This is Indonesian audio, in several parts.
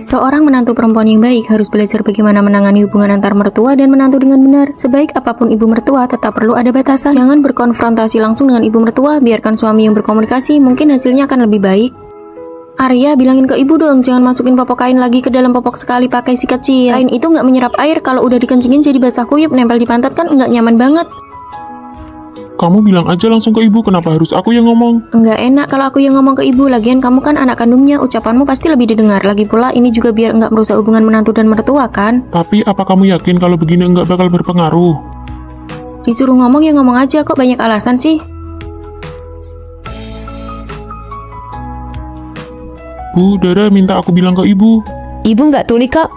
Seorang menantu perempuan yang baik harus belajar bagaimana menangani hubungan antar mertua dan menantu dengan benar. Sebaik apapun ibu mertua, tetap perlu ada batasan. Jangan berkonfrontasi langsung dengan ibu mertua, biarkan suami yang berkomunikasi, mungkin hasilnya akan lebih baik. Arya, bilangin ke ibu dong, jangan masukin popok kain lagi ke dalam popok sekali pakai sikat kecil. Kain itu nggak menyerap air, kalau udah dikencingin jadi basah kuyup, nempel di pantat kan nggak nyaman banget. Kamu bilang aja langsung ke ibu, kenapa harus aku yang ngomong? Nggak enak kalau aku yang ngomong ke ibu, lagian kamu kan anak kandungnya, ucapanmu pasti lebih didengar. Lagi pula ini juga biar nggak merusak hubungan menantu dan mertua kan? Tapi apa kamu yakin kalau begini nggak bakal berpengaruh? Disuruh ngomong ya ngomong aja, kok banyak alasan sih? Bu, Dara minta aku bilang ke ibu. Ibu nggak tuli kok.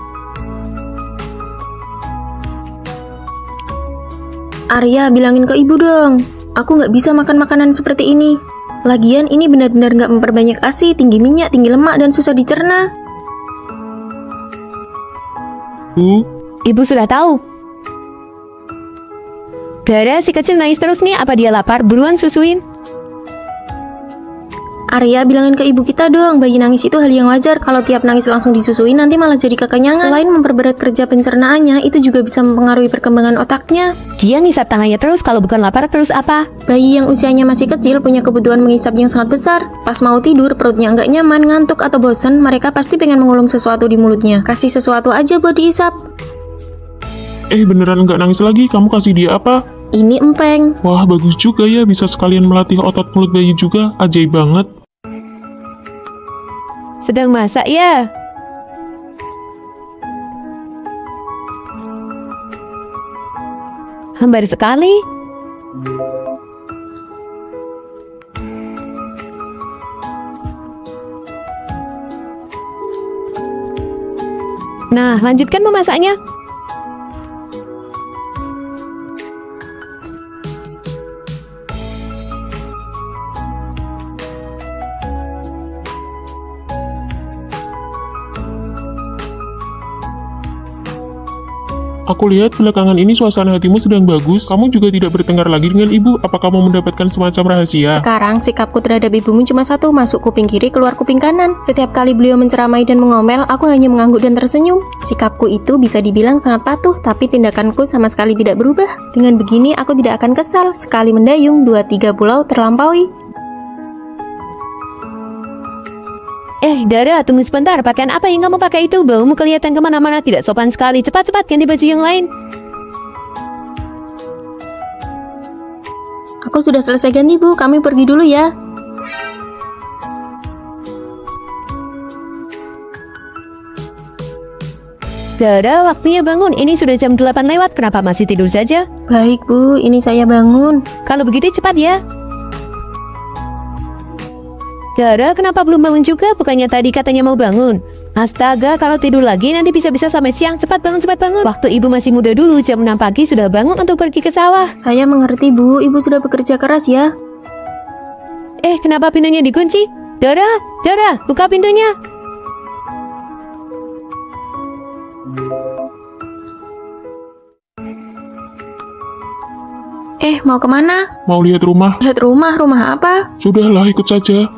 Arya, bilangin ke ibu dong. Aku nggak bisa makan makanan seperti ini. Lagian ini benar-benar nggak memperbanyak ASI, tinggi minyak, tinggi lemak, dan susah dicerna. Bu, Ibu sudah tahu. Dara, si kecil nangis terus nih, apa dia lapar? Buruan susuin. Arya, bilangin ke ibu kita dong, bayi nangis itu hal yang wajar. Kalau tiap nangis langsung disusuin, nanti malah jadi kekenyangan. Selain memperberat kerja pencernaannya, itu juga bisa mempengaruhi perkembangan otaknya. Dia ngisap tangannya terus, kalau bukan lapar terus apa? Bayi yang usianya masih kecil punya kebutuhan mengisap yang sangat besar. Pas mau tidur, perutnya nggak nyaman, ngantuk, atau bosan, mereka pasti pengen mengulum sesuatu di mulutnya. Kasih sesuatu aja buat diisap. beneran nggak nangis lagi? Kamu kasih dia apa? Ini empeng. Wah, bagus juga ya, bisa sekalian melatih otot mulut bayi juga. Ajaib banget. Sedang masak ya? Hambar sekali. Nah, lanjutkan memasaknya. Aku lihat belakangan ini suasana hatimu sedang bagus. Kamu juga tidak bertengkar lagi dengan ibu. Apa kamu mendapatkan semacam rahasia? Sekarang sikapku terhadap ibumu cuma satu, masuk kuping kiri, keluar kuping kanan. Setiap kali beliau menceramai dan mengomel, aku hanya mengangguk dan tersenyum. Sikapku itu bisa dibilang sangat patuh, tapi tindakanku sama sekali tidak berubah. Dengan begini aku tidak akan kesal. Sekali mendayung, 2-3 pulau terlampaui. Dara, tunggu sebentar. Pakaian apa yang kamu pakai itu? Baumu kelihatan kemana-mana, tidak sopan sekali. Cepat-cepat ganti baju yang lain. Aku sudah selesai ganti, Bu. Kami pergi dulu ya. Dara, waktunya bangun. Ini sudah jam 8 lewat. Kenapa masih tidur saja? Baik, Bu. Ini saya bangun. Kalau begitu cepat ya. Dara, kenapa belum bangun juga? Bukannya tadi katanya mau bangun? Astaga, kalau tidur lagi nanti bisa-bisa sampai siang. Cepat bangun, cepat bangun. Waktu ibu masih muda dulu, jam 6 pagi sudah bangun untuk pergi ke sawah. Saya mengerti, Bu. Ibu sudah bekerja keras ya. Kenapa pintunya dikunci? Dara, buka pintunya. Mau kemana? Mau lihat rumah? Lihat rumah apa? Sudahlah, ikut saja.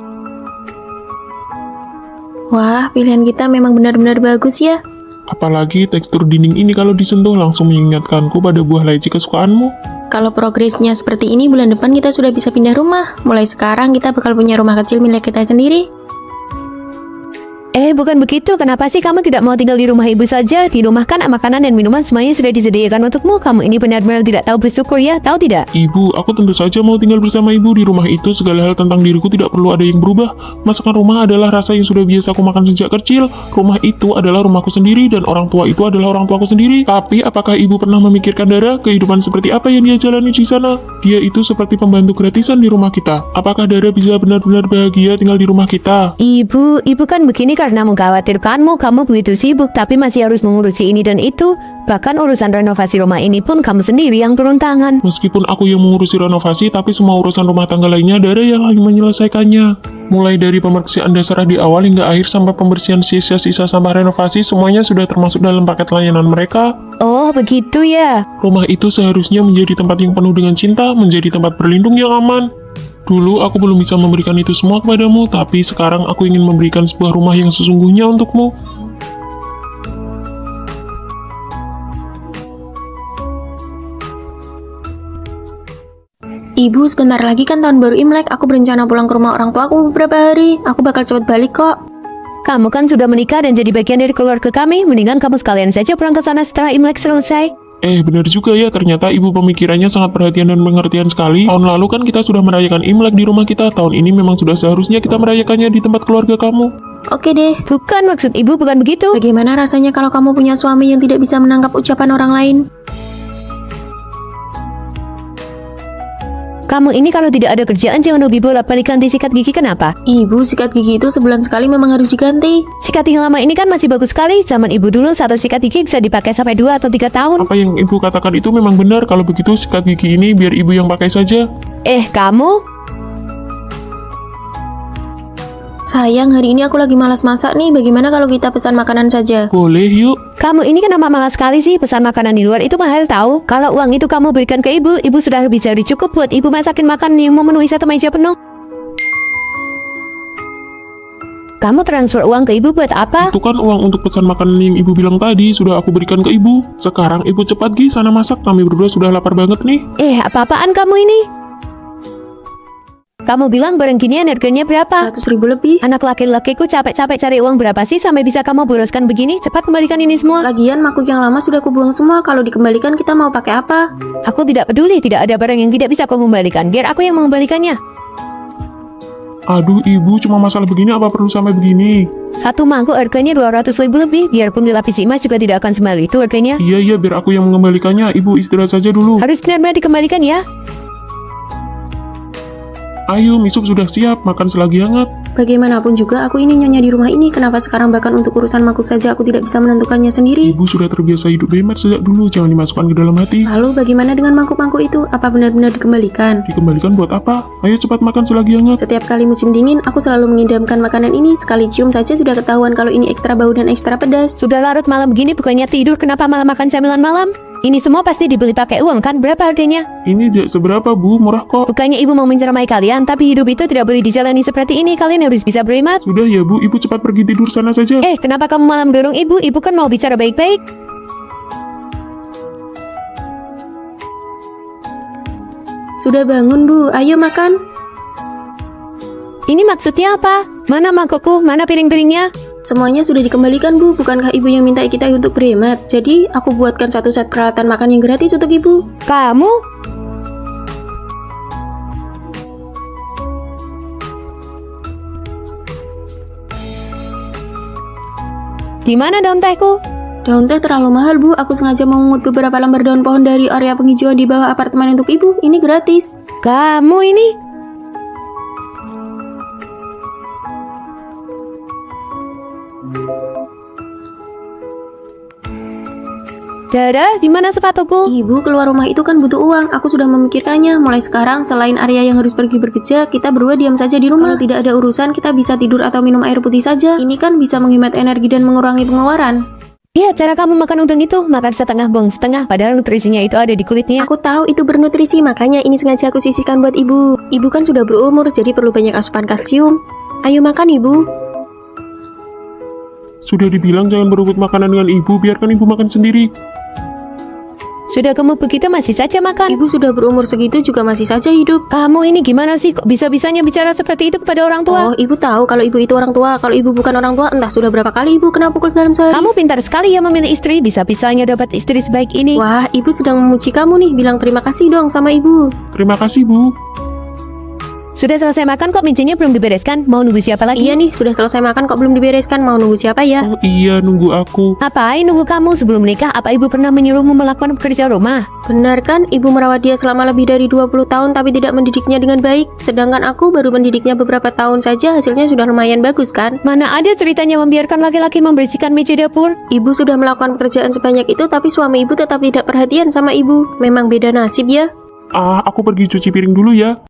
Wah, pilihan kita memang benar-benar bagus ya. Apalagi tekstur dinding ini kalau disentuh langsung mengingatkanku pada buah leci kesukaanmu. Kalau progresnya seperti ini, bulan depan kita sudah bisa pindah rumah. Mulai sekarang kita bakal punya rumah kecil milik kita sendiri. Bukan begitu. Kenapa sih kamu tidak mau tinggal di rumah ibu saja? Di rumah kan makanan dan minuman semuanya sudah disediakan untukmu. Kamu ini benar-benar tidak tahu bersyukur ya, tahu tidak? Ibu, aku tentu saja mau tinggal bersama ibu di rumah itu. Segala hal tentang diriku tidak perlu ada yang berubah. Masakan rumah adalah rasa yang sudah biasa aku makan sejak kecil. Rumah itu adalah rumahku sendiri dan orang tua itu adalah orang tuaku sendiri. Tapi apakah ibu pernah memikirkan Dara? Kehidupan seperti apa yang dia jalani di sana? Dia itu seperti pembantu gratisan di rumah kita. Apakah Dara bisa benar-benar bahagia tinggal di rumah kita? Ibu kan begini karena mengkhawatirkanmu. Kamu begitu sibuk tapi masih harus mengurusi ini dan itu. Bahkan urusan renovasi rumah ini pun kamu sendiri yang turun tangan. Meskipun aku yang mengurusi renovasi, tapi semua urusan rumah tangga lainnya Dara yang lagi menyelesaikannya. Mulai dari pembersihan dasar di awal hingga akhir sampai pembersihan sisa-sisa sampah renovasi, semuanya sudah termasuk dalam paket layanan mereka. Oh, begitu ya. Rumah itu seharusnya menjadi tempat yang penuh dengan cinta, menjadi tempat berlindung yang aman. Dulu aku belum bisa memberikan itu semua kepadamu, tapi sekarang aku ingin memberikan sebuah rumah yang sesungguhnya untukmu. Ibu, sebentar lagi kan tahun baru Imlek. Aku berencana pulang ke rumah orang tuaku beberapa hari. Aku bakal cepat balik kok. Kamu kan sudah menikah dan jadi bagian dari keluarga kami. Mendingan kamu sekalian saja pulang ke sana setelah Imlek selesai. Benar juga ya, ternyata ibu pemikirannya sangat perhatian dan pengertian sekali. Tahun lalu kan kita sudah merayakan Imlek di rumah kita. Tahun ini memang sudah seharusnya kita merayakannya di tempat keluarga kamu. Oke deh. Bukan, maksud ibu bukan begitu. Bagaimana rasanya kalau kamu punya suami yang tidak bisa menangkap ucapan orang lain? Kamu ini kalau tidak ada kerjaan jangan hobi bolak-balik ganti sikat gigi, kenapa? Ibu, sikat gigi itu sebulan sekali memang harus diganti. Sikat yang lama ini kan masih bagus sekali. Zaman ibu dulu satu sikat gigi bisa dipakai sampai 2 atau 3 tahun. Apa yang ibu katakan itu memang benar. Kalau begitu sikat gigi ini biar ibu yang pakai saja. Kamu? Sayang, hari ini aku lagi malas masak nih. Bagaimana kalau kita pesan makanan saja? Boleh yuk. Kamu ini kenapa malas sekali sih? Pesan makanan di luar itu mahal tahu. Kalau uang itu kamu berikan ke ibu, ibu sudah bisa cukup buat ibu masakin makan yang memenuhi satu meja penuh. Kamu transfer uang ke ibu buat apa? Itu kan uang untuk pesan makanan yang ibu bilang tadi. Sudah aku berikan ke ibu. Sekarang ibu cepat Gi sana masak. Kami berdua sudah lapar banget nih. Apa-apaan kamu ini? Kamu bilang barang ginian harganya berapa? 100.000 lebih. Anak laki-lakiku capek-capek cari uang berapa sih sampai bisa kamu boroskan begini? Cepat kembalikan ini semua. Lagian makuk yang lama sudah kubuang semua. Kalau dikembalikan kita mau pakai apa? Aku tidak peduli, tidak ada barang yang tidak bisa kau kembalikan. Biar aku yang mengembalikannya. Aduh ibu, cuma masalah begini apa perlu sampai begini? Satu mangkuk harganya 200.000 lebih. Biarpun dilapisi emas juga tidak akan semahal itu harganya. Iya, biar aku yang mengembalikannya. Ibu istirahat saja dulu. Harus benar-benar dikembalikan ya. Ayo, mie sup sudah siap, makan selagi hangat. Bagaimanapun juga aku ini nyonya di rumah ini. Kenapa sekarang bahkan untuk urusan mangkuk saja aku tidak bisa menentukannya sendiri? Ibu sudah terbiasa hidup hemat sejak dulu, jangan dimasukkan ke dalam hati. Lalu bagaimana dengan mangkuk-mangkuk itu? Apa benar-benar dikembalikan? Dikembalikan buat apa? Ayo cepat makan selagi hangat. Setiap kali musim dingin, aku selalu mengidamkan makanan ini. Sekali cium saja sudah ketahuan kalau ini ekstra bau dan ekstra pedas. Sudah larut malam begini bukannya tidur, kenapa malah makan camilan malam? Ini semua pasti dibeli pakai uang kan? Berapa harganya? Ini tidak seberapa bu, murah kok. Bukannya ibu mau menceramai kalian, tapi hidup itu tidak boleh dijalani seperti ini. Kalian harus bisa berhemat. Sudah ya bu, ibu cepat pergi tidur sana saja. Kenapa kamu malah mendorong ibu? Ibu kan mau bicara baik-baik. Sudah bangun bu, ayo makan. Ini maksudnya apa? Mana mangkokku? Mana piring-piringnya? Semuanya sudah dikembalikan bu, bukankah ibu yang minta kita untuk berhemat? Jadi aku buatkan satu set peralatan makan yang gratis untuk ibu. Kamu? Di mana daun tehku? Daun teh terlalu mahal bu, aku sengaja memungut beberapa lembar daun pohon dari area penghijauan di bawah apartemen untuk ibu. Ini gratis. Kamu ini? Dara, di mana sepatuku? Ibu keluar rumah itu kan butuh uang. Aku sudah memikirkannya. Mulai sekarang, selain Arya yang harus pergi bekerja, kita berdua diam saja di rumah. Kalau tidak ada urusan, kita bisa tidur atau minum air putih saja. Ini kan bisa menghemat energi dan mengurangi pengeluaran. Iya, cara kamu makan udang itu, makan setengah bong setengah, padahal nutrisinya itu ada di kulitnya. Aku tahu itu bernutrisi, makanya ini sengaja aku sisihkan buat ibu. Ibu kan sudah berumur, jadi perlu banyak asupan kalsium. Ayo makan ibu. Sudah dibilang jangan berebut makanan dengan ibu, biarkan ibu makan sendiri. Sudah gemuk begitu masih saja makan. Ibu sudah berumur segitu juga masih saja hidup. Kamu ini gimana sih? Kok bisa-bisanya bicara seperti itu kepada orang tua? Oh, ibu tahu kalau ibu itu orang tua. Kalau ibu bukan orang tua, entah sudah berapa kali ibu kena pukul dalam sehari. Kamu pintar sekali ya memilih istri. Bisa-bisanya dapat istri sebaik ini. Wah, ibu sedang memuji kamu nih. Bilang terima kasih dong sama ibu. Terima kasih bu. Sudah selesai makan kok mejanya belum dibereskan? Mau nunggu siapa lagi? Iya nih, sudah selesai makan kok belum dibereskan. Mau nunggu siapa ya? Oh iya, nunggu aku. Ngapain nunggu kamu sebelum menikah? Apa ibu pernah menyuruhmu melakukan pekerjaan rumah? Benar kan, ibu merawat dia selama lebih dari 20 tahun tapi tidak mendidiknya dengan baik. Sedangkan aku baru mendidiknya beberapa tahun saja, hasilnya sudah lumayan bagus kan? Mana ada ceritanya membiarkan laki-laki membersihkan meja dapur? Ibu sudah melakukan pekerjaan sebanyak itu tapi suami ibu tetap tidak perhatian sama ibu. Memang beda nasib ya. Aku pergi cuci piring dulu ya.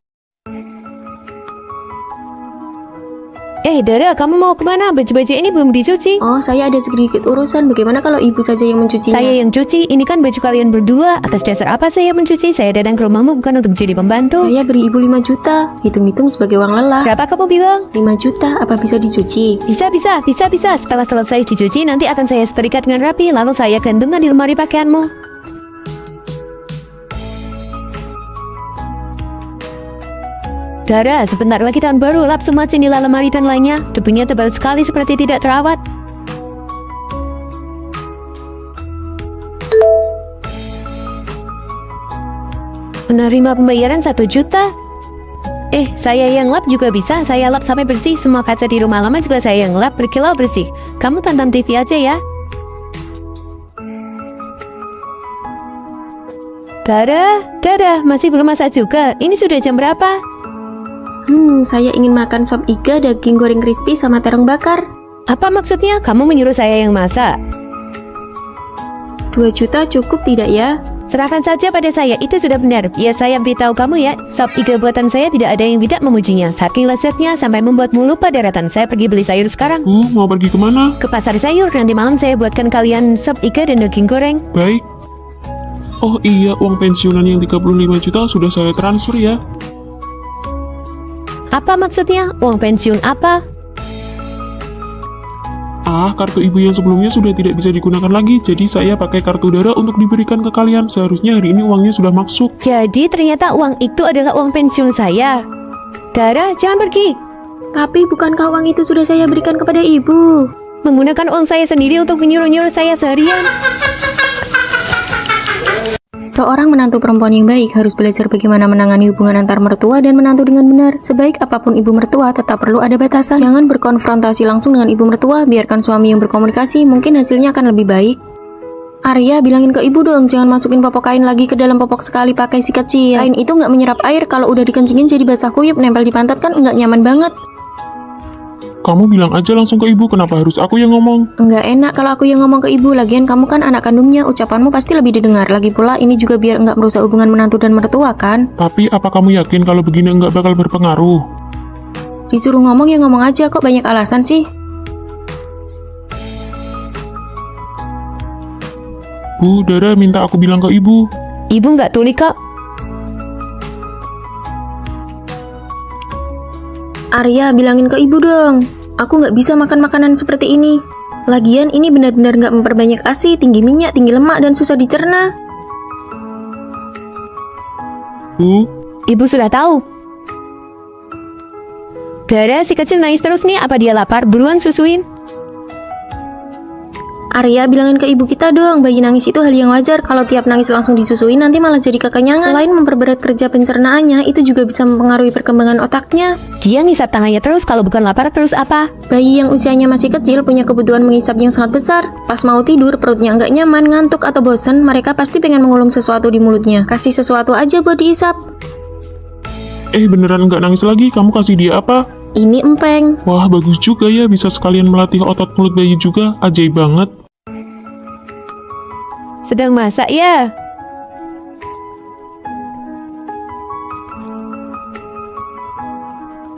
Dara, kamu mau kemana? Baju-baju ini belum dicuci. Oh, saya ada sedikit urusan. Bagaimana kalau ibu saja yang mencucinya? Saya yang cuci, ini kan baju kalian berdua. Atas dasar apa saya mencuci? Saya datang ke rumahmu bukan untuk jadi pembantu. Saya beri ibu 5 juta. Hitung-hitung sebagai uang lelah. Berapa kamu bilang? 5 juta, apa bisa dicuci? Bisa. Setelah selesai dicuci, nanti akan saya setrika dengan rapi, lalu saya gantungkan di lemari pakaianmu. Dara, sebentar lagi tahun baru, lap semua jendela, lemari dan lainnya. Debunya tebal sekali seperti tidak terawat. Menerima pembayaran 1 juta. Saya yang lap juga bisa. Saya lap sampai bersih. Semua kaca di rumah lama juga saya yang lap berkilau bersih. Kamu tonton TV aja ya. Dara, masih belum masak juga. Ini sudah jam berapa? Saya ingin makan sop iga, daging goreng crispy sama terong bakar. Apa maksudnya? Kamu menyuruh saya yang masak? 2 juta cukup tidak ya? Serahkan saja pada saya, itu sudah benar. Biar saya beritahu kamu ya, sop iga buatan saya tidak ada yang tidak memujinya. Saking lezatnya sampai membuatmu lupa daratan. Saya pergi beli sayur sekarang. Mau pergi kemana? Ke pasar sayur, nanti malam saya buatkan kalian sop iga dan daging goreng. Baik. Oh iya, uang pensiunan yang 35 juta sudah saya transfer ya. Apa maksudnya? Uang pensiun apa? Kartu ibu yang sebelumnya sudah tidak bisa digunakan lagi, jadi saya pakai kartu Dara untuk diberikan ke kalian. Seharusnya hari ini uangnya sudah masuk. Jadi ternyata uang itu adalah uang pensiun saya. Dara, jangan pergi. Tapi bukankah uang itu sudah saya berikan kepada ibu? Menggunakan uang saya sendiri untuk menyuruh-nyuruh saya seharian. Seorang menantu perempuan yang baik harus belajar bagaimana menangani hubungan antar mertua dan menantu dengan benar. Sebaik apapun ibu mertua, tetap perlu ada batasan. Jangan berkonfrontasi langsung dengan ibu mertua, biarkan suami yang berkomunikasi, mungkin hasilnya akan lebih baik. Arya, bilangin ke ibu dong, jangan masukin popok kain lagi ke dalam popok sekali pakai sikat kecil. Kain itu nggak menyerap air, kalau udah dikencingin jadi basah kuyup, nempel di pantat kan nggak nyaman banget. Kamu bilang aja langsung ke ibu, kenapa harus aku yang ngomong? Nggak enak kalau aku yang ngomong ke ibu, lagian kamu kan anak kandungnya, ucapanmu pasti lebih didengar. Lagi pula ini juga biar nggak merusak hubungan menantu dan mertua kan? Tapi apa kamu yakin kalau begini nggak bakal berpengaruh? Disuruh ngomong ya ngomong aja, kok banyak alasan sih? Bu, Dara minta aku bilang ke ibu. Ibu nggak tuli kok. Arya, bilangin ke ibu dong. Aku nggak bisa makan makanan seperti ini. Lagian ini benar-benar nggak memperbanyak ASI, tinggi minyak, tinggi lemak, dan susah dicerna. Bu, Ibu sudah tahu. Dara, si kecil nangis terus nih. Apa dia lapar? Buruan susuin. Arya, bilangin ke ibu kita dong, bayi nangis itu hal yang wajar. Kalau tiap nangis langsung disusuin, nanti malah jadi kekenyangan. Selain memperberat kerja pencernaannya, itu juga bisa mempengaruhi perkembangan otaknya. Dia ngisap tangannya terus, kalau bukan lapar terus apa? Bayi yang usianya masih kecil punya kebutuhan mengisap yang sangat besar. Pas mau tidur, perutnya nggak nyaman, ngantuk, atau bosan, mereka pasti pengen mengulum sesuatu di mulutnya. Kasih sesuatu aja buat diisap. beneran nggak nangis lagi? Kamu kasih dia apa? Ini empeng. Wah, bagus juga ya, bisa sekalian melatih otot mulut bayi juga. Ajaib banget. Sedang masak ya?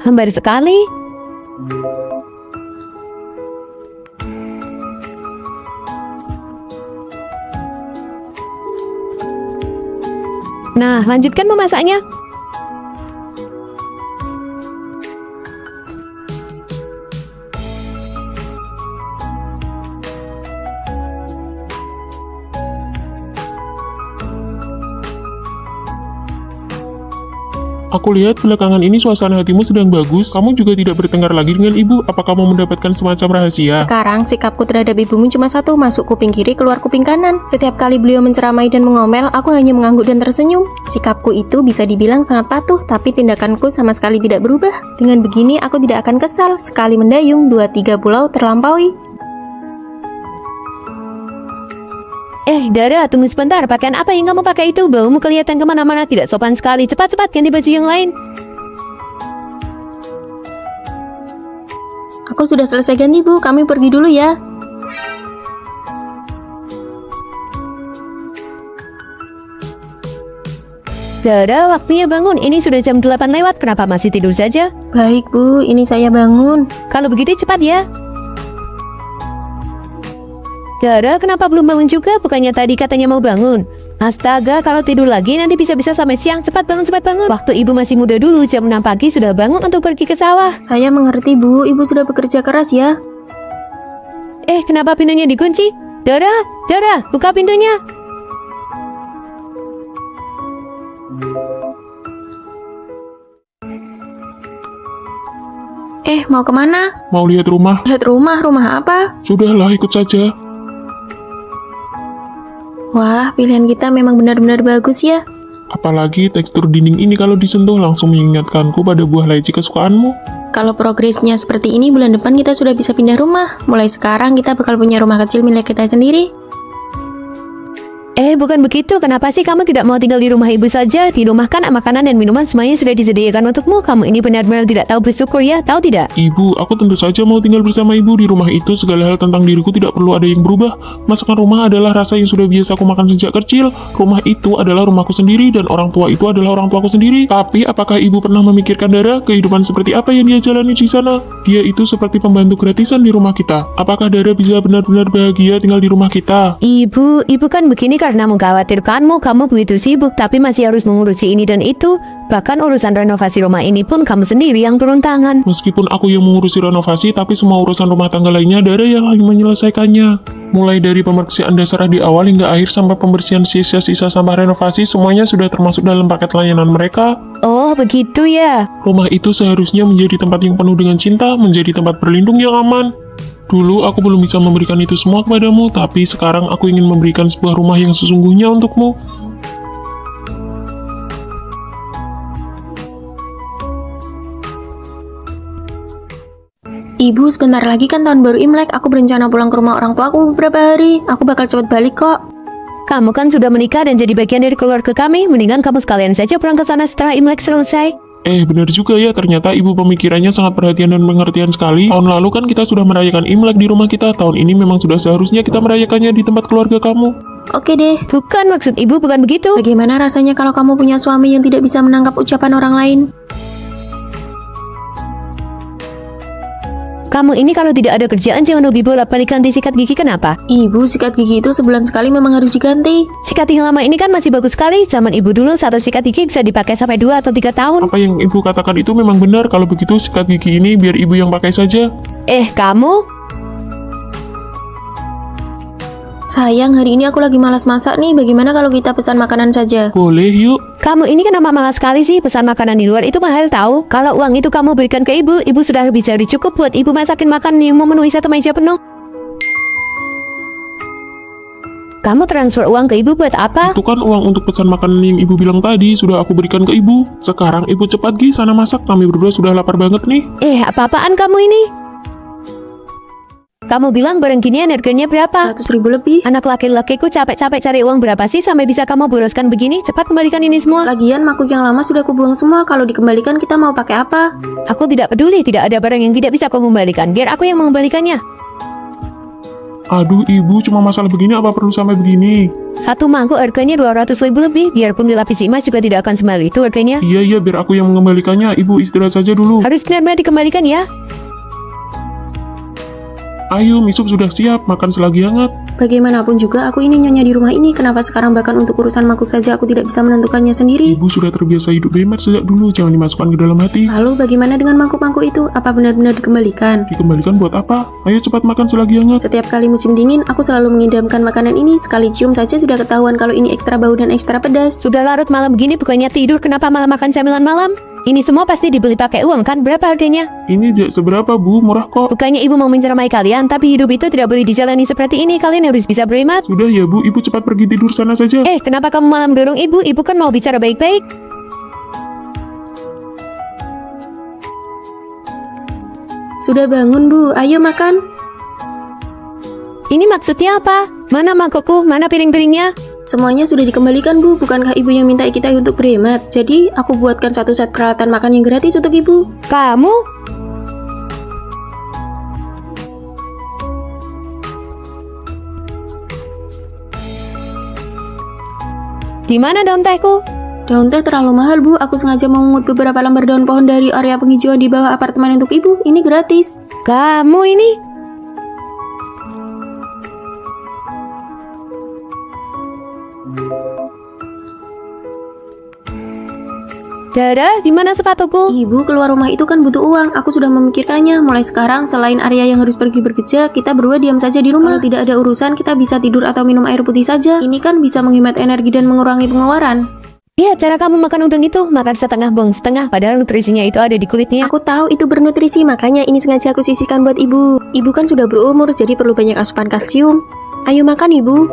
Hambar sekali. Nah, lanjutkan memasaknya. Aku lihat belakangan ini suasana hatimu sedang bagus. Kamu juga tidak bertengkar lagi dengan ibu. Apa kamu mendapatkan semacam rahasia? Sekarang sikapku terhadap ibumu cuma satu, masuk kuping kiri, keluar kuping kanan. Setiap kali beliau menceramai dan mengomel, aku hanya mengangguk dan tersenyum. Sikapku itu bisa dibilang sangat patuh, tapi tindakanku sama sekali tidak berubah. Dengan begini aku tidak akan kesal. Sekali mendayung, 2-3 pulau terlampaui. Dara, tunggu sebentar. Pakaian apa yang kamu pakai itu? Baumu kelihatan kemana-mana, tidak sopan sekali. Cepat-cepat ganti baju yang lain. Aku sudah selesai ganti, Bu. Kami pergi dulu ya. Dara, waktunya bangun. Ini sudah jam 8 lewat. Kenapa masih tidur saja? Baik, Bu. Ini saya bangun. Kalau begitu cepat ya. Dara, kenapa belum bangun juga? Bukannya tadi katanya mau bangun. Astaga, kalau tidur lagi nanti bisa-bisa sampai siang. Cepat bangun, cepat bangun. Waktu ibu masih muda dulu, jam 6 pagi sudah bangun untuk pergi ke sawah. Saya mengerti, Bu. Ibu sudah bekerja keras ya. Kenapa pintunya dikunci? Dara, buka pintunya. Mau kemana? Mau lihat rumah? Lihat rumah apa? Sudahlah, ikut saja. Wah, pilihan kita memang benar-benar bagus ya. Apalagi tekstur dinding ini kalau disentuh langsung mengingatkanku pada buah leci kesukaanmu. Kalau progresnya seperti ini, bulan depan kita sudah bisa pindah rumah. Mulai sekarang kita bakal punya rumah kecil milik kita sendiri. Bukan begitu. Kenapa sih kamu tidak mau tinggal di rumah ibu saja? Di rumah kan makanan dan minuman semuanya sudah disediakan untukmu. Kamu ini benar-benar tidak tahu bersyukur ya, tahu tidak? Ibu, aku tentu saja mau tinggal bersama ibu di rumah itu. Segala hal tentang diriku tidak perlu ada yang berubah. Masakan rumah adalah rasa yang sudah biasa aku makan sejak kecil. Rumah itu adalah rumahku sendiri dan orang tua itu adalah orang tuaku sendiri. Tapi apakah ibu pernah memikirkan Dara? Kehidupan seperti apa yang dia jalani di sana? Dia itu seperti pembantu gratisan di rumah kita. Apakah Dara bisa benar-benar bahagia tinggal di rumah kita? Ibu kan begini karena mengkhawatirkanmu. Kamu begitu sibuk tapi masih harus mengurusi ini dan itu. Bahkan urusan renovasi rumah ini pun kamu sendiri yang turun tangan. Meskipun aku yang mengurusi renovasi, tapi semua urusan rumah tangga lainnya Dara yang lagi menyelesaikannya. Mulai dari pembersihan dasar di awal hingga akhir sampai pembersihan sisa-sisa sampah renovasi, semuanya sudah termasuk dalam paket layanan mereka. Oh, begitu ya. Rumah itu seharusnya menjadi tempat yang penuh dengan cinta, menjadi tempat berlindung yang aman. Dulu aku belum bisa memberikan itu semua kepadamu, tapi sekarang aku ingin memberikan sebuah rumah yang sesungguhnya untukmu. Ibu, sebentar lagi kan tahun baru Imlek. Aku berencana pulang ke rumah orang tuaku beberapa hari. Aku bakal cepat balik kok. Kamu kan sudah menikah dan jadi bagian dari keluarga kami. Mendingan kamu sekalian saja pulang ke sana setelah Imlek selesai. Benar juga ya, ternyata ibu pemikirannya sangat perhatian dan pengertian sekali. Tahun lalu kan kita sudah merayakan Imlek di rumah kita. Tahun ini memang sudah seharusnya kita merayakannya di tempat keluarga kamu. Oke deh. Bukan, maksud ibu bukan begitu. Bagaimana rasanya kalau kamu punya suami yang tidak bisa menangkap ucapan orang lain? Kamu ini kalau tidak ada kerjaan jangan hobi bolak-balik ganti sikat gigi, kenapa? Ibu, sikat gigi itu sebulan sekali memang harus diganti. Sikat yang lama ini kan masih bagus sekali. Zaman ibu dulu satu sikat gigi bisa dipakai sampai 2 atau 3 tahun. Apa yang ibu katakan itu memang benar. Kalau begitu sikat gigi ini biar ibu yang pakai saja. Kamu? Sayang, hari ini aku lagi malas masak nih. Bagaimana kalau kita pesan makanan saja? Boleh yuk. Kamu ini kenapa malas sekali sih? Pesan makanan di luar itu mahal tahu. Kalau uang itu kamu berikan ke ibu, ibu sudah bisa cukup buat ibu masakin makan yang memenuhi satu meja penuh. Kamu transfer uang ke ibu buat apa? Itu kan uang untuk pesan makanan yang ibu bilang tadi. Sudah aku berikan ke ibu. Sekarang ibu cepat Gi sana masak. Kami berdua sudah lapar banget nih. Apa-apaan kamu ini? Kamu bilang barang ginian harganya berapa? 100.000 lebih. Anak laki-lakiku capek-capek cari uang berapa sih sampai bisa kamu boroskan begini? Cepat kembalikan ini semua. Lagian makhluk yang lama sudah aku buang semua. Kalau dikembalikan kita mau pakai apa? Aku tidak peduli, tidak ada barang yang tidak bisa kau kembalikan. Biar aku yang mengembalikannya. Aduh ibu, cuma masalah begini apa perlu sampai begini? Satu mangkuk harganya 200.000 lebih. Biarpun dilapisi emas juga tidak akan semahal itu harganya. Iya, biar aku yang mengembalikannya. Ibu istirahat saja dulu. Harus benar-benar dikembalikan ya. Ayo, mie sup sudah siap, makan selagi hangat. Bagaimanapun juga aku ini nyonya di rumah ini. Kenapa sekarang bahkan untuk urusan mangkuk saja aku tidak bisa menentukannya sendiri? Ibu sudah terbiasa hidup hemat sejak dulu, jangan dimasukkan ke dalam hati. Lalu bagaimana dengan mangkuk-mangkuk itu? Apa benar-benar dikembalikan? Dikembalikan buat apa? Ayo cepat makan selagi hangat. Setiap kali musim dingin, aku selalu mengidamkan makanan ini. Sekali cium saja sudah ketahuan kalau ini ekstra bau dan ekstra pedas. Sudah larut malam begini bukannya tidur, kenapa malah makan camilan malam? Ini semua pasti dibeli pakai uang kan? Berapa harganya? Ini tidak seberapa bu, murah kok. Bukannya ibu mau menceramai kalian, tapi hidup itu tidak boleh dijalani seperti ini. Kalian harus bisa berhemat. Sudah ya bu, ibu cepat pergi tidur sana saja. Kenapa kamu malah mendorong ibu? Ibu kan mau bicara baik-baik. Sudah bangun bu, ayo makan. Ini maksudnya apa? Mana mangkokku? Mana piring-piringnya? Semuanya sudah dikembalikan bu, bukankah ibu yang minta kita untuk berhemat? Jadi aku buatkan satu set peralatan makan yang gratis untuk ibu. Kamu? Di mana daun tehku? Daun teh terlalu mahal bu, aku sengaja memungut beberapa lembar daun pohon dari area penghijauan di bawah apartemen untuk ibu. Ini gratis. Kamu ini? Dara, di mana sepatuku? Ibu, keluar rumah itu kan butuh uang. Aku sudah memikirkannya. Mulai sekarang, selain Arya yang harus pergi bekerja, kita berdua diam saja di rumah. Kalau tidak ada urusan, kita bisa tidur atau minum air putih saja. Ini kan bisa menghemat energi dan mengurangi pengeluaran. Lihat cara kamu makan udang itu, makan setengah buang setengah, padahal nutrisinya itu ada di kulitnya. Aku tahu itu bernutrisi, makanya ini sengaja aku sisihkan buat ibu. Ibu kan sudah berumur, jadi perlu banyak asupan kalsium. Ayo makan ibu.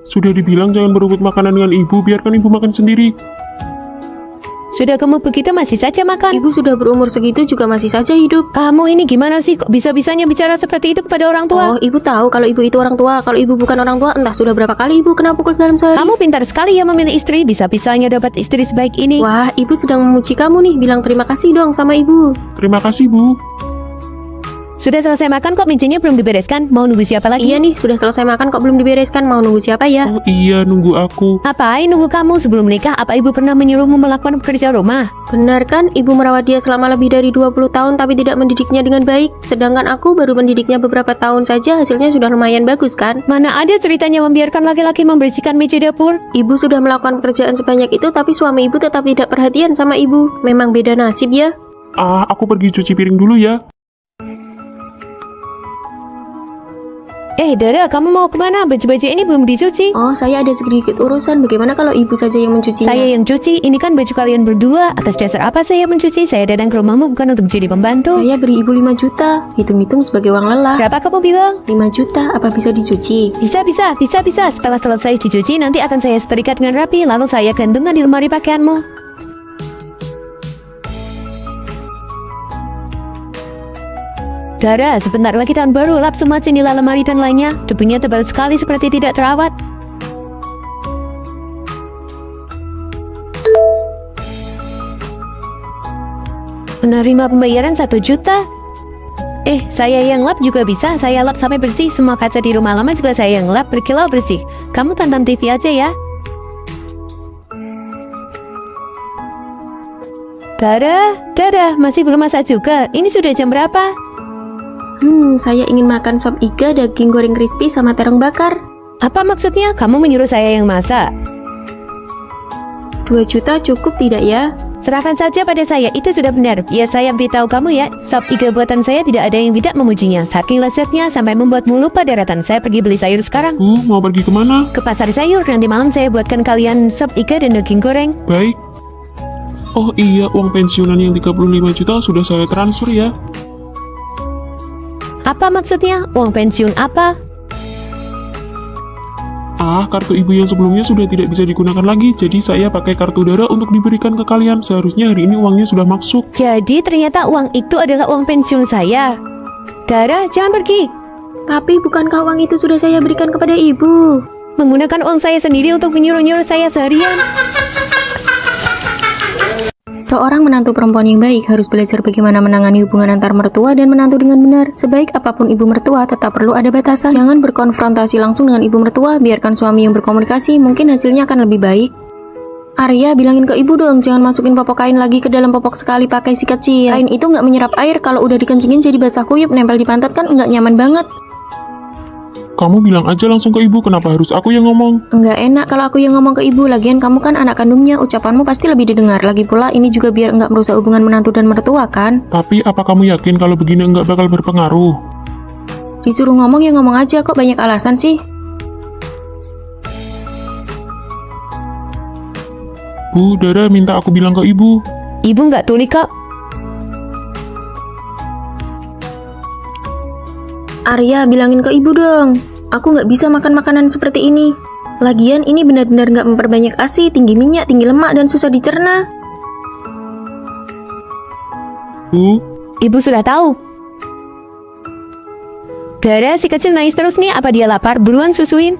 Sudah dibilang jangan berebut makanan dengan ibu, biarkan ibu makan sendiri. Sudah gemuk begitu masih saja makan. Ibu sudah berumur segitu juga masih saja hidup. Kamu ini gimana sih? Kok bisa-bisanya bicara seperti itu kepada orang tua? Oh, ibu tahu kalau ibu itu orang tua. Kalau ibu bukan orang tua, entah sudah berapa kali ibu kena pukul dalam sehari. Kamu pintar sekali ya memilih istri, bisa-bisanya dapat istri sebaik ini. Wah, ibu sedang memuji kamu nih. Bilang terima kasih dong sama ibu. Terima kasih, Bu. Sudah selesai makan kok mencenya belum dibereskan? Mau nunggu siapa lagi? Iya nih, sudah selesai makan kok belum dibereskan. Mau nunggu siapa ya? Oh iya, nunggu aku. Ngapain nunggu kamu sebelum menikah? Apa ibu pernah menyuruhmu melakukan pekerjaan rumah? Benar kan, ibu merawat dia selama lebih dari 20 tahun tapi tidak mendidiknya dengan baik. Sedangkan aku baru mendidiknya beberapa tahun saja, hasilnya sudah lumayan bagus kan? Mana ada ceritanya membiarkan laki-laki membersihkan meja dapur? Ibu sudah melakukan pekerjaan sebanyak itu tapi suami ibu tetap tidak perhatian sama ibu. Memang beda nasib ya. Aku pergi cuci piring dulu ya. Dara, kamu mau kemana? Baju-baju ini belum dicuci. Oh, saya ada sedikit urusan. Bagaimana kalau ibu saja yang mencucinya? Saya yang cuci, ini kan baju kalian berdua. Atas dasar apa saya mencuci? Saya datang ke rumahmu bukan untuk jadi pembantu. Saya beri ibu 5 juta. Hitung-hitung sebagai uang lelah. Berapa kamu bilang? 5 juta, apa bisa dicuci? Bisa. Setelah selesai dicuci, nanti akan saya setrika dengan rapi, lalu saya gantungkan di lemari pakaianmu. Dara, sebentar lagi tahun baru, lap semua jendela, lemari dan lainnya. Debunya tebal sekali seperti tidak terawat. Menerima pembayaran 1 juta. Saya yang lap juga bisa. Saya lap sampai bersih. Semua kaca di rumah lama juga saya yang lap berkilau bersih. Kamu tonton TV aja ya. Dara, masih belum masak juga. Ini sudah jam berapa? Saya ingin makan sop iga, daging goreng crispy sama terong bakar. Apa maksudnya? Kamu menyuruh saya yang masak? 2 juta cukup tidak ya? Serahkan saja pada saya, itu sudah benar. Biar saya beritahu kamu ya, sop iga buatan saya tidak ada yang tidak memujinya. Saking lezatnya sampai membuatmu lupa daratan. Saya pergi beli sayur sekarang. Bu, mau pergi kemana? Ke pasar sayur, nanti malam saya buatkan kalian sop iga dan daging goreng. Baik. Oh iya, uang pensiunan yang 35 juta sudah saya transfer ya. Apa maksudnya? Uang pensiun apa? Kartu ibu yang sebelumnya sudah tidak bisa digunakan lagi, jadi saya pakai kartu Dara untuk diberikan ke kalian. Seharusnya hari ini uangnya sudah masuk. Jadi ternyata uang itu adalah uang pensiun saya. Dara, jangan pergi. Tapi bukankah uang itu sudah saya berikan kepada ibu? Menggunakan uang saya sendiri untuk menyuruh-nyuruh saya seharian. Seorang menantu perempuan yang baik harus belajar bagaimana menangani hubungan antar mertua dan menantu dengan benar. Sebaik apapun ibu mertua, tetap perlu ada batasan. Jangan berkonfrontasi langsung dengan ibu mertua, biarkan suami yang berkomunikasi, mungkin hasilnya akan lebih baik. Arya, bilangin ke ibu dong, jangan masukin popok kain lagi ke dalam popok sekali pakai sikat kecil. Kain itu nggak menyerap air, kalau udah dikencingin jadi basah kuyup, nempel di pantat kan nggak nyaman banget. Kamu bilang aja langsung ke ibu, kenapa harus aku yang ngomong? Nggak enak kalau aku yang ngomong ke ibu, lagian kamu kan anak kandungnya, ucapanmu pasti lebih didengar. Lagi pula ini juga biar nggak merusak hubungan menantu dan mertua kan? Tapi apa kamu yakin kalau begini nggak bakal berpengaruh? Disuruh ngomong ya ngomong aja, kok banyak alasan sih? Bu, Dara minta aku bilang ke ibu. Ibu nggak tuli kok. Arya, bilangin ke ibu dong. Aku nggak bisa makan makanan seperti ini. Lagian ini benar-benar nggak memperbanyak ASI, tinggi minyak, tinggi lemak, dan susah dicerna. Bu, Ibu sudah tahu. Dara, si kecil nangis terus nih. Apa dia lapar? Buruan susuin.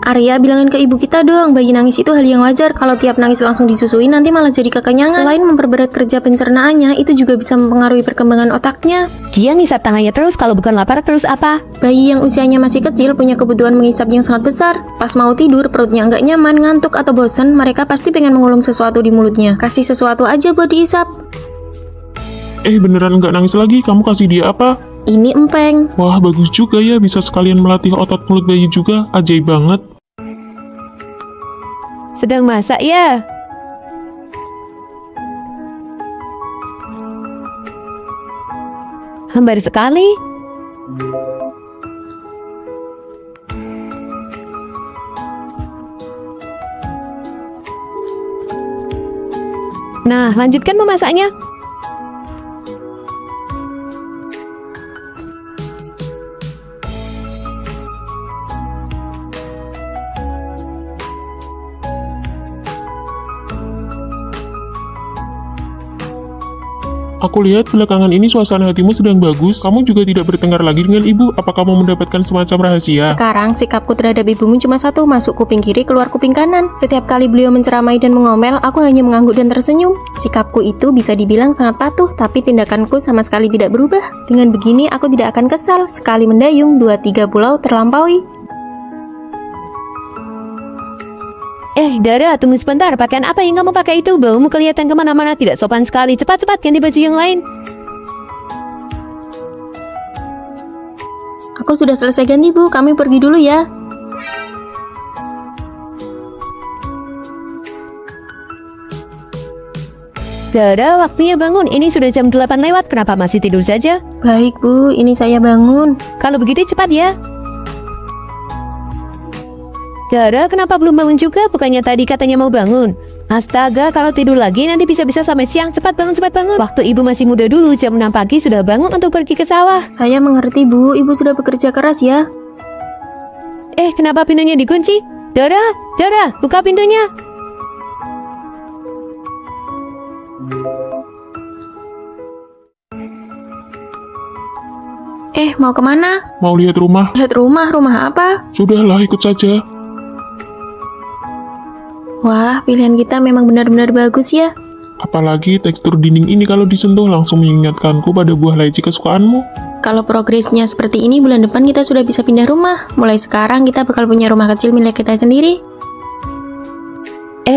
Arya, bilangin ke ibu kita dong, bayi nangis itu hal yang wajar. Kalau tiap nangis langsung disusuin nanti malah jadi kekenyangan. Selain memperberat kerja pencernaannya, itu juga bisa mempengaruhi perkembangan otaknya. Dia ngisap tangannya terus, kalau bukan lapar terus apa? Bayi yang usianya masih kecil punya kebutuhan mengisap yang sangat besar. Pas mau tidur, perutnya nggak nyaman, ngantuk, atau bosan, mereka pasti pengen mengulum sesuatu di mulutnya. Kasih sesuatu aja buat diisap. beneran nggak nangis lagi? Kamu kasih dia apa? Ini empeng. Wah, bagus juga ya, bisa sekalian melatih otot mulut bayi juga. Ajaib banget. Sedang masak ya? Hambar sekali. Nah, lanjutkan memasaknya. Aku lihat belakangan ini suasana hatimu sedang bagus. Kamu juga tidak bertengkar lagi dengan ibu. Apa kamu mendapatkan semacam rahasia? Sekarang sikapku terhadap ibumu cuma satu, masuk kuping kiri, keluar kuping kanan. Setiap kali beliau menceramai dan mengomel, aku hanya mengangguk dan tersenyum. Sikapku itu bisa dibilang sangat patuh, tapi tindakanku sama sekali tidak berubah. Dengan begini, aku tidak akan kesal. Sekali mendayung, 2-3 pulau terlampaui. Dara, tunggu sebentar. Pakaian apa yang kamu pakai itu? Baumu kelihatan kemana-mana, tidak sopan sekali. Cepat-cepat ganti baju yang lain. Aku sudah selesai ganti, Bu. Kami pergi dulu ya. Dara, waktunya bangun. Ini sudah jam 8 lewat. Kenapa masih tidur saja? Baik, Bu. Ini saya bangun. Kalau begitu cepat ya. Dara, kenapa belum bangun juga? Bukannya tadi katanya mau bangun. Astaga, kalau tidur lagi nanti bisa-bisa sampai siang. Cepat bangun, cepat bangun. Waktu ibu masih muda dulu, jam 6 pagi sudah bangun untuk pergi ke sawah. Saya mengerti, Bu. Ibu sudah bekerja keras ya. Kenapa pintunya dikunci? Dara, buka pintunya. Mau kemana? Mau lihat rumah? Lihat rumah apa? Sudahlah, ikut saja. Wah, pilihan kita memang benar-benar bagus ya. Apalagi tekstur dinding ini kalau disentuh langsung mengingatkanku pada buah leci kesukaanmu. Kalau progresnya seperti ini, bulan depan kita sudah bisa pindah rumah. Mulai sekarang kita bakal punya rumah kecil milik kita sendiri.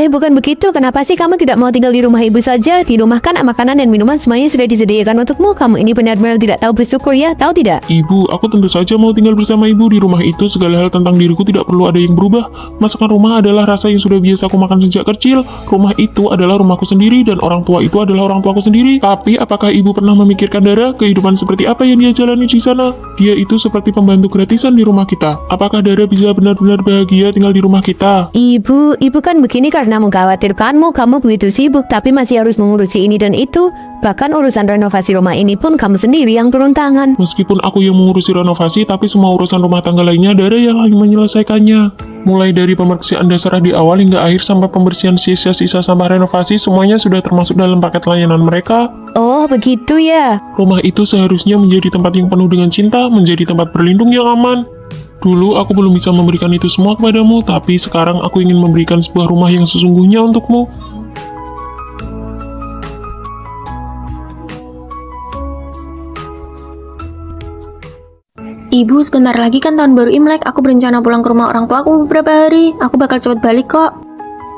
Bukan begitu. Kenapa sih kamu tidak mau tinggal di rumah ibu saja? Di rumah kan makanan dan minuman semuanya sudah disediakan untukmu. Kamu ini benar-benar tidak tahu bersyukur ya, tahu tidak? Ibu, aku tentu saja mau tinggal bersama ibu di rumah itu. Segala hal tentang diriku tidak perlu ada yang berubah. Masakan rumah adalah rasa yang sudah biasa aku makan sejak kecil. Rumah itu adalah rumahku sendiri dan orang tua itu adalah orang tuaku sendiri. Tapi apakah ibu pernah memikirkan Dara kehidupan seperti apa yang dia jalani di sana? Dia itu seperti pembantu gratisan di rumah kita. Apakah Dara bisa benar-benar bahagia tinggal di rumah kita? Ibu kan begini karena mengkhawatirkanmu. Kamu begitu sibuk tapi masih harus mengurusi ini dan itu. Bahkan urusan renovasi rumah ini pun kamu sendiri yang turun tangan. Meskipun aku yang mengurusi renovasi, tapi semua urusan rumah tangga lainnya Dara yang lagi menyelesaikannya. Mulai dari pembersihan dasar di awal hingga akhir sampai pembersihan sisa-sisa sampah renovasi, semuanya sudah termasuk dalam paket layanan mereka. Oh, begitu ya. Rumah itu seharusnya menjadi tempat yang penuh dengan cinta, menjadi tempat berlindung yang aman. Dulu aku belum bisa memberikan itu semua kepadamu, tapi sekarang aku ingin memberikan sebuah rumah yang sesungguhnya untukmu. Ibu, sebentar lagi kan tahun baru Imlek. Aku berencana pulang ke rumah orang tuaku beberapa hari. Aku bakal cepat balik kok.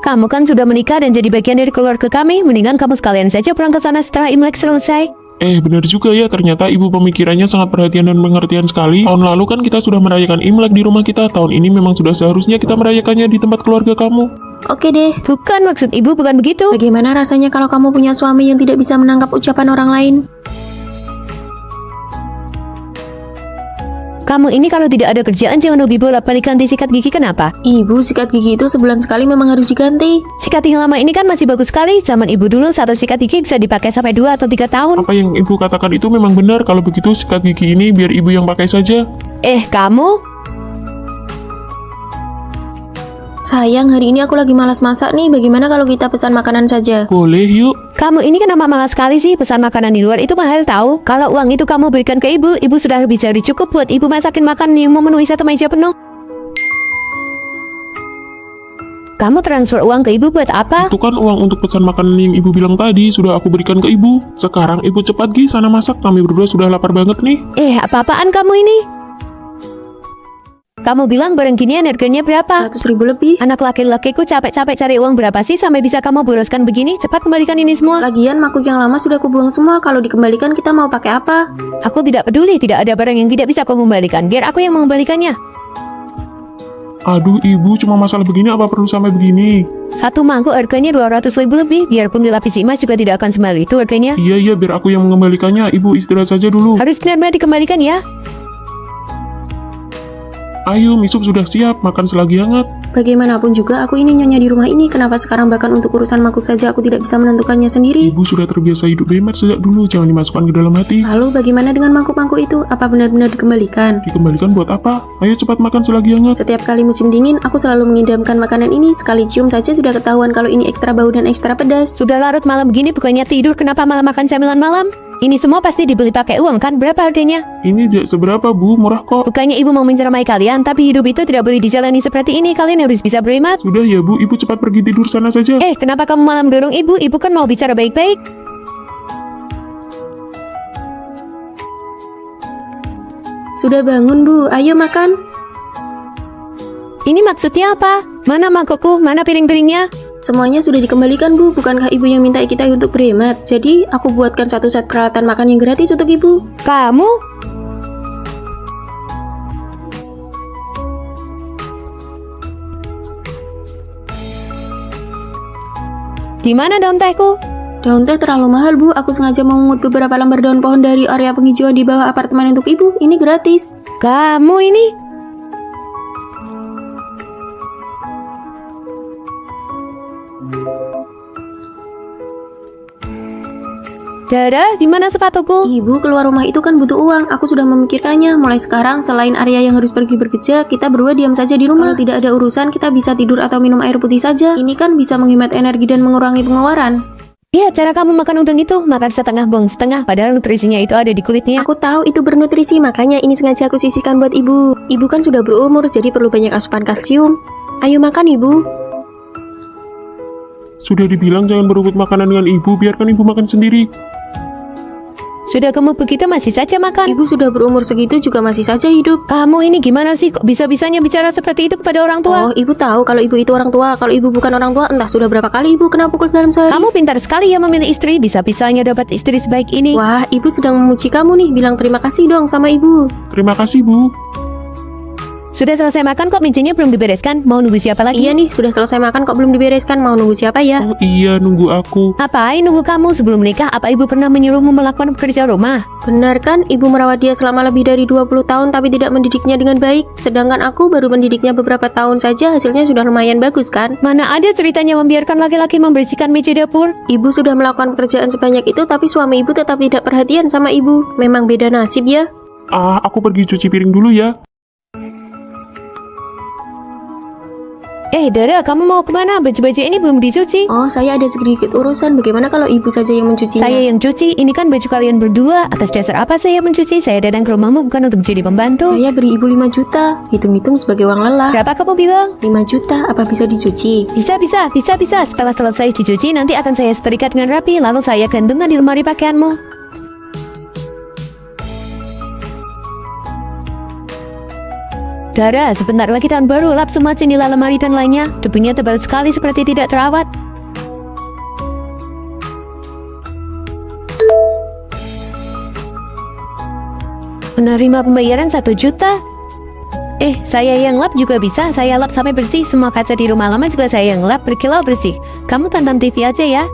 Kamu kan sudah menikah dan jadi bagian dari keluarga kami. Mendingan kamu sekalian saja pulang ke sana setelah Imlek selesai. Benar juga ya, ternyata ibu pemikirannya sangat perhatian dan pengertian sekali. Tahun lalu kan kita sudah merayakan Imlek di rumah kita. Tahun ini memang sudah seharusnya kita merayakannya di tempat keluarga kamu. Oke deh. Bukan, maksud ibu bukan begitu. Bagaimana rasanya kalau kamu punya suami yang tidak bisa menangkap ucapan orang lain? Kamu ini kalau tidak ada kerjaan jangan hobi bolak-balik ganti sikat gigi. Kenapa? Ibu, sikat gigi itu sebulan sekali memang harus diganti. Sikat yang lama ini kan masih bagus sekali. Zaman ibu dulu satu sikat gigi bisa dipakai sampai 2 atau 3 tahun. Apa yang ibu katakan itu memang benar. Kalau begitu sikat gigi ini biar ibu yang pakai saja. Kamu? Sayang, hari ini aku lagi malas masak nih. Bagaimana kalau kita pesan makanan saja? Boleh yuk. Kamu ini kenapa malas sekali sih? Pesan makanan di luar itu mahal tahu. Kalau uang itu kamu berikan ke ibu, ibu sudah bisa cukup buat ibu masakin makanan yang memenuhi satu meja penuh. Kamu transfer uang ke ibu buat apa? Itu kan uang untuk pesan makanan yang ibu bilang tadi. Sudah aku berikan ke ibu. Sekarang ibu cepat Gi sana masak. Kami berdua sudah lapar banget nih. Apa-apaan kamu ini? Kamu bilang barang ginian harganya berapa? 100.000 lebih. Anak laki-lakiku capek-capek cari uang berapa sih sampai bisa kamu boroskan begini? Cepat kembalikan ini semua. Lagian makuk yang lama sudah kubuang semua. Kalau dikembalikan kita mau pakai apa? Aku tidak peduli, tidak ada barang yang tidak bisa kau kembalikan. Biar aku yang mengembalikannya. Aduh ibu, cuma masalah begini apa perlu sampai begini? Satu mangkuk harganya 200.000 lebih. Biarpun dilapisi emas juga tidak akan semahal itu harganya. Iya, biar aku yang mengembalikannya. Ibu istirahat saja dulu. Harus benar-benar dikembalikan ya. Ayo, misup sudah siap, makan selagi hangat. Bagaimanapun juga aku ini nyonya di rumah ini. Kenapa sekarang bahkan untuk urusan mangkuk saja aku tidak bisa menentukannya sendiri? Ibu sudah terbiasa hidup hemat sejak dulu, jangan dimasukkan ke dalam hati. Lalu bagaimana dengan mangkuk-mangkuk itu? Apa benar-benar dikembalikan? Dikembalikan buat apa? Ayo cepat makan selagi hangat. Setiap kali musim dingin, aku selalu mengidamkan makanan ini. Sekali cium saja sudah ketahuan kalau ini ekstra bau dan ekstra pedas. Sudah larut malam begini bukannya tidur, kenapa malah makan camilan malam? Ini semua pasti dibeli pakai uang kan? Berapa harganya? Ini tidak seberapa Bu, murah kok. Bukannya ibu mau menceramai kalian, tapi hidup itu tidak boleh dijalani seperti ini. Kalian harus bisa berhemat. Sudah ya Bu, Ibu cepat pergi tidur sana saja. Kenapa kamu malah mendorong ibu? Ibu kan mau bicara baik-baik. Sudah bangun Bu, ayo makan. Ini maksudnya apa? Mana mangkokku? Mana piring-piringnya? Semuanya sudah dikembalikan Bu, bukankah Ibu yang minta kita untuk berhemat? Jadi aku buatkan satu set peralatan makan yang gratis untuk Ibu. Kamu? Di mana daun tehku? Daun teh terlalu mahal Bu, aku sengaja memungut beberapa lembar daun pohon dari area penghijauan di bawah apartemen untuk Ibu. Ini gratis. Kamu ini? Dara, di mana sepatuku? Ibu keluar rumah itu kan butuh uang. Aku sudah memikirkannya. Mulai sekarang, selain Arya yang harus pergi bekerja, kita berdua diam saja di rumah. Kalau tidak ada urusan, kita bisa tidur atau minum air putih saja. Ini kan bisa menghemat energi dan mengurangi pengeluaran. Iya, cara kamu makan udang itu, makan setengah bong setengah, padahal nutrisinya itu ada di kulitnya. Aku tahu itu bernutrisi, makanya ini sengaja aku sisihkan buat Ibu. Ibu kan sudah berumur, jadi perlu banyak asupan kalsium. Ayo makan Ibu. Sudah dibilang jangan berebut makanan dengan Ibu, biarkan Ibu makan sendiri. Sudah gemuk begitu masih saja makan. Ibu sudah berumur segitu juga masih saja hidup. Kamu ini gimana sih? Kok bisa-bisanya bicara seperti itu kepada orang tua? Oh, Ibu tahu kalau Ibu itu orang tua. Kalau Ibu bukan orang tua, entah sudah berapa kali Ibu kena pukul dalam sehari. Kamu pintar sekali ya memilih istri. Bisa-bisanya dapat istri sebaik ini. Wah, Ibu sedang memuji kamu nih. Bilang terima kasih dong sama Ibu. Terima kasih Bu. Sudah selesai makan kok, mejanya belum dibereskan. Mau nunggu siapa lagi? Iya nih, sudah selesai makan kok belum dibereskan. Mau nunggu siapa ya? Oh iya, nunggu aku. Apain nunggu kamu sebelum menikah? Apa ibu pernah menyuruhmu melakukan pekerja rumah? Benar kan, Ibu merawat dia selama lebih dari 20 tahun tapi tidak mendidiknya dengan baik. Sedangkan aku baru mendidiknya beberapa tahun saja, hasilnya sudah lumayan bagus kan? Mana ada ceritanya membiarkan laki-laki membersihkan meja dapur? Ibu sudah melakukan pekerjaan sebanyak itu tapi suami Ibu tetap tidak perhatian sama Ibu. Memang beda nasib ya. Aku pergi cuci piring dulu ya. Dara, kamu mau kemana? Baju-baju ini belum dicuci. Oh, saya ada sedikit urusan. Bagaimana kalau Ibu saja yang mencucinya? Saya yang cuci, ini kan baju kalian berdua. Atas dasar apa saya mencuci? Saya datang ke rumahmu bukan untuk jadi pembantu. Saya beri Ibu 5 juta. Hitung-hitung sebagai uang lelah. Berapa kamu bilang? 5 juta, apa bisa dicuci? Bisa. Setelah selesai dicuci, nanti akan saya setrika dengan rapi, lalu saya gantungkan di lemari pakaianmu. Dara, sebentar lagi tahun baru, lap semua jendela, lemari dan lainnya. Debunya tebal sekali seperti tidak terawat. Menerima pembayaran 1 juta. Saya yang lap juga bisa. Saya lap sampai bersih. Semua kaca di rumah lama juga saya yang lap berkilau bersih. Kamu tonton TV aja ya.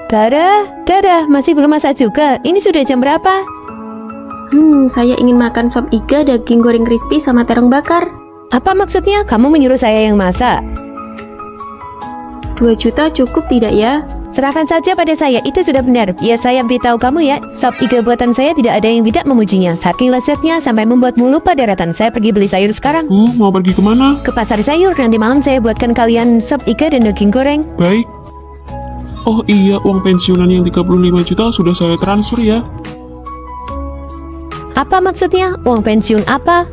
Dara, masih belum masak juga. Ini sudah jam berapa? Saya ingin makan sop iga, daging goreng crispy sama terong bakar. Apa maksudnya? Kamu menyuruh saya yang masak? 2 juta cukup tidak ya? Serahkan saja pada saya, itu sudah benar. Biar saya beritahu kamu ya, sop iga buatan saya tidak ada yang tidak memujinya. Saking lezatnya sampai membuatmu lupa daratan. Saya pergi beli sayur sekarang. Mau pergi kemana? Ke pasar sayur, nanti malam saya buatkan kalian sop iga dan daging goreng. Baik. Oh iya, uang pensiunan yang 35 juta sudah saya transfer ya. Apa maksudnya? Uang pensiun apa?